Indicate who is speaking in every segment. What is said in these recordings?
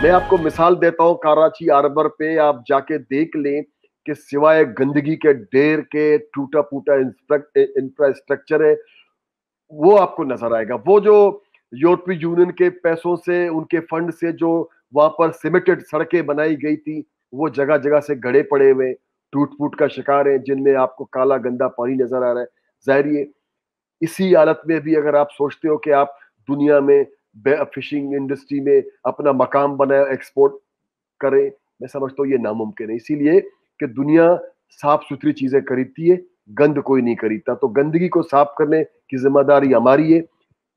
Speaker 1: میں آپ کو مثال دیتا ہوں، کراچی ہاربر پہ آپ جا کے دیکھ لیں کہ سوائے گندگی کے ڈھیر کے ٹوٹا پوٹا انفراسٹرکچر ہے، وہ آپ کو نظر آئے گا. وہ جو یورپی یونین کے پیسوں سے، ان کے فنڈ سے جو وہاں پر سیمیٹڈ سڑکیں بنائی گئی تھی، وہ جگہ جگہ سے گڑھے پڑے ہوئے ٹوٹ پوٹ کا شکار ہیں، جن میں آپ کو کالا گندا پانی نظر آ رہا ہے. ظاہر ہے اسی حالت میں بھی اگر آپ سوچتے ہو کہ آپ دنیا میں فشنگ انڈسٹری میں اپنا مقام بنائے، ایکسپورٹ کریں، میں سمجھتا ہوں یہ ناممکن ہے. اسی لیے کہ دنیا صاف ستھری چیزیں خریدتی ہے، گند کوئی نہیں خریدتا. تو گندگی کو صاف کرنے کی ذمہ داری ہماری ہے.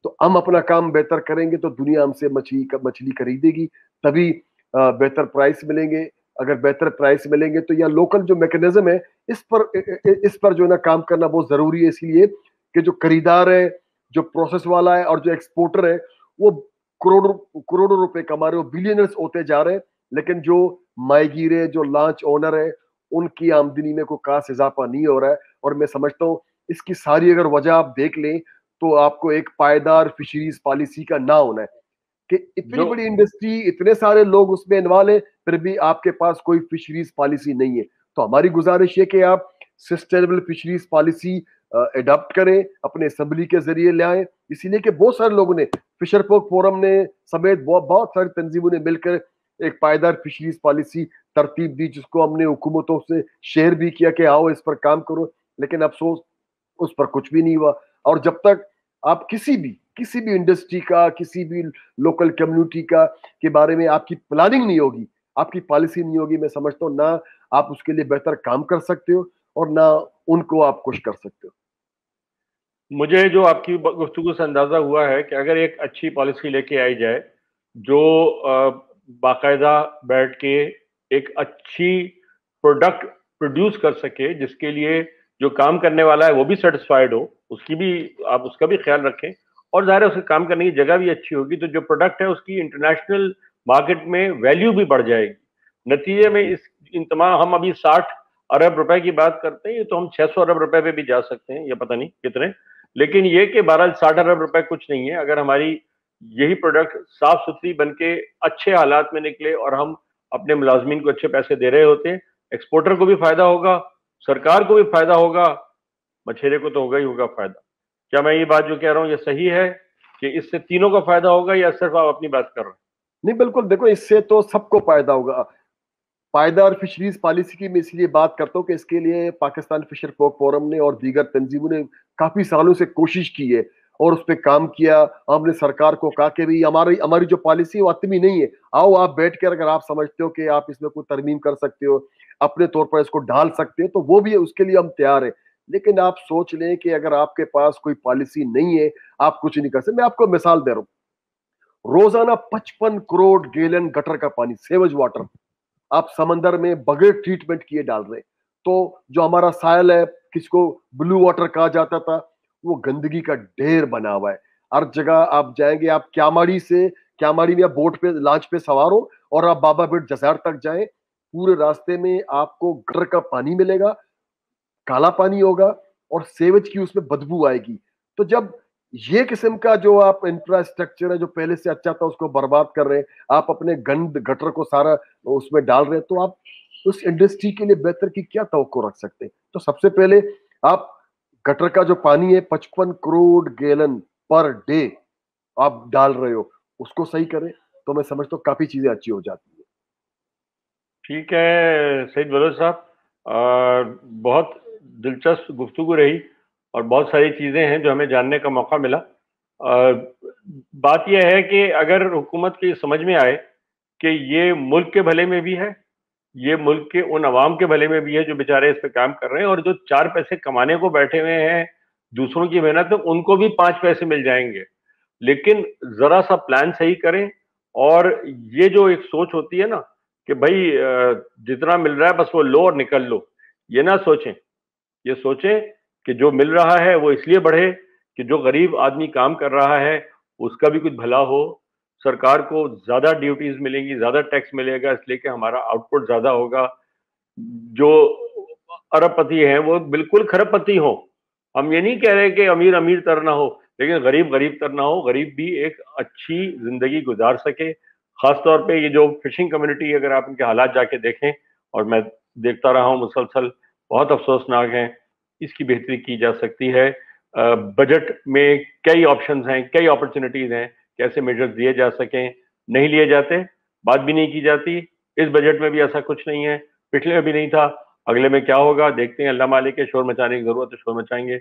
Speaker 1: تو ہم اپنا کام بہتر کریں گے تو دنیا ہم سے مچھلی خریدے گی، تبھی بہتر پرائس ملیں گے. اگر بہتر پرائس ملیں گے تو یا لوکل جو میکنزم ہے اس پر جو ہے نا کام کرنا بہت ضروری ہے. اس لیے کہ جو خریدار ہے، جو پروسیس والا ہے اور جو ایکسپورٹر ہے، وہ کروڑوں روپے کما رہے ہو، بلینرز ہوتے جا رہے ہیں، لیکن جو ماہی گیر ہے، جو لانچ اونر ہے، ان کی آمدنی میں کوئی خاص اضافہ نہیں ہو رہا ہے. اور میں سمجھتا ہوں اس کی ساری اگر وجہ آپ دیکھ لیں تو آپ کو ایک پائیدار فشریز پالیسی کا نہ ہونا ہے کہ اتنی بڑی انڈسٹری، اتنے سارے لوگ اس میں انوالو ہیں، پھر بھی آپ کے پاس کوئی فشریز پالیسی نہیں ہے. تو ہماری گزارش یہ کہ آپ سسٹینیبل فشریز پالیسی اڈاپٹ کریں، اپنے اسمبلی کے ذریعے لے آئیں. اسی لیے کہ بہت سارے لوگوں نے، فشر فوک فورم نے سمیت بہت ساری تنظیموں نے مل کر ایک پائیدار فشریز پالیسی ترتیب دی، جس کو ہم نے حکومتوں سے شیئر بھی کیا کہ آؤ اس پر کام کرو. لیکن افسوس اس پر کچھ بھی نہیں ہوا. اور جب تک آپ کسی بھی انڈسٹری کا، کسی بھی لوکل کمیونٹی کے بارے میں آپ کی پلاننگ نہیں ہوگی، آپ کی پالیسی نہیں ہوگی، میں سمجھتا ہوں نہ آپ اس کے لیے بہتر کام کر سکتے ہو اور نہ ان کو آپ خوش کر سکتے ہو.
Speaker 2: مجھے جو آپ کی گفتگو سے اندازہ ہوا ہے کہ اگر ایک اچھی پالیسی لے کے آئی جائے جو باقاعدہ بیٹھ کے ایک اچھی پروڈکٹ پروڈیوس کر سکے، جس کے لیے جو کام کرنے والا ہے وہ بھی سیٹسفائیڈ ہو، اس کی بھی آپ اس کا بھی خیال رکھیں، اور ظاہر ہے اس کے کام کرنے کی جگہ بھی اچھی ہوگی، تو جو پروڈکٹ ہے اس کی انٹرنیشنل مارکیٹ میں ویلیو بھی بڑھ جائے گی. نتیجے میں ان تمام، ہم ابھی 60 ارب روپے کی بات کرتے ہیں، تو ہم 600 ارب روپے پہ بھی جا سکتے ہیں، یا پتہ نہیں کتنے. لیکن یہ کہ بہرحال 60 ارب روپے کچھ نہیں ہے اگر ہماری یہی پروڈکٹ صاف ستھری بن کے اچھے حالات میں نکلے اور ہم اپنے ملازمین کو اچھے پیسے دے رہے ہوتے ہیں. ایکسپورٹر کو بھی فائدہ ہوگا، سرکار کو بھی فائدہ ہوگا، مچھیرے کو تو ہوگا ہی ہوگا فائدہ. کیا میں یہ بات جو کہہ رہا ہوں یہ صحیح ہے کہ اس سے تینوں کا فائدہ ہوگا، یا صرف آپ اپنی بات کر رہے ہیں؟
Speaker 1: نہیں، بالکل. دیکھو اس سے تو سب کو فائدہ ہوگا. پائیدار فشریز پالیسی کی میں اس لیے بات کرتا ہوں کہ اس کے لیے پاکستان فشر فوک فورم نے اور دیگر تنظیموں نے کافی سالوں سے کوشش کی ہے اور اس پہ کام کیا. ہم نے سرکار کو کہا کہ ہماری جو پالیسی ہے وہ حتمی نہیں ہے، آؤ آپ بیٹھ کر اگر آپ سمجھتے ہو کہ آپ اس میں کوئی ترمیم کر سکتے ہو، اپنے طور پر اس کو ڈھال سکتے ہیں، تو وہ بھی اس کے لیے ہم تیار ہیں. لیکن آپ سوچ لیں کہ اگر آپ کے پاس کوئی پالیسی نہیں ہے، آپ کچھ نہیں کر سکتے. میں آپ کو مثال دے رہا ہوں، روزانہ 55 کروڑ گیلن گٹر کا پانی، سیوج واٹر، آپ سمندر میں بغیر ٹریٹمنٹ کیے ڈال رہے. تو جو ہمارا ساحل ہے، کس کو بلو واٹر کہا جاتا تھا، وہ گندگی کا ڈھیر بنا ہوا ہے. ہر جگہ آپ جائیں گے، آپ کیاماڑی میں بوٹ پہ، لانچ پہ سوار ہو اور آپ بابا بیٹ جزائر تک جائیں، پورے راستے میں آپ کو گٹر کا پانی ملے گا، کالا پانی ہوگا اور سیوج کی اس میں بدبو آئے گی. تو جب یہ قسم کا جو آپ انفراسٹرکچر ہے جو پہلے سے اچھا تھا اس کو برباد کر رہے ہیں، آپ اپنے گند گٹر کو سارا اس میں ڈال رہے ہیں، تو آپ اس انڈسٹری کے لیے بہتر کی کیا توقع رکھ سکتے ہیں؟ تو سب سے پہلے آپ گٹر کا جو پانی ہے 55 کروڑ گیلن پر ڈے آپ ڈال رہے ہو، اس کو صحیح کریں تو میں سمجھتا ہوں کافی چیزیں اچھی ہو جاتی ہیں.
Speaker 2: ٹھیک ہے سعید بلوچ صاحب، بہت دلچسپ گفتگو رہی اور بہت ساری چیزیں ہیں جو ہمیں جاننے کا موقع ملا. بات یہ ہے کہ اگر حکومت کی سمجھ میں آئے کہ یہ ملک کے بھلے میں بھی ہے، یہ ملک کے ان عوام کے بھلے میں بھی ہے جو بیچارے اس پہ کام کر رہے ہیں، اور جو 4 پیسے کمانے کو بیٹھے ہوئے ہیں دوسروں کی محنت میں، ان کو بھی 5 پیسے مل جائیں گے. لیکن ذرا سا پلان صحیح کریں. اور یہ جو ایک سوچ ہوتی ہے نا کہ بھائی جتنا مل رہا ہے بس وہ لو اور نکل لو، یہ نہ سوچیں. یہ سوچیں کہ جو مل رہا ہے وہ اس لیے بڑھے کہ جو غریب آدمی کام کر رہا ہے اس کا بھی کچھ بھلا ہو. سرکار کو زیادہ ڈیوٹیز ملیں گی، زیادہ ٹیکس ملے گا، اس لیے کہ ہمارا آؤٹ پٹ زیادہ ہوگا. جو ارب پتی ہیں وہ بالکل کھرب پتی ہوں. ہم یہ نہیں کہہ رہے کہ امیر امیر تر نہ ہو، لیکن غریب غریب تر نہ ہو، غریب بھی ایک اچھی زندگی گزار سکے. خاص طور پہ یہ جو فشنگ کمیونٹی، اگر آپ ان کے حالات جا کے دیکھیں، اور میں دیکھتا رہا ہوں مسلسل، بہت افسوسناک ہیں. اس کی بہتری کی جا سکتی ہے. بجٹ میں کئی آپشنز ہیں، کئی اپرچونٹیز ہیں کہ ایسے میجرز لیے جا سکیں. نہیں لیے جاتے، بات بھی نہیں کی جاتی. اس بجٹ میں بھی ایسا کچھ نہیں ہے، پچھلے میں بھی نہیں تھا. اگلے میں کیا ہوگا دیکھتے ہیں. اللہ مالک ہے، شور مچانے کی ضرورت ہے، شور مچائیں گے.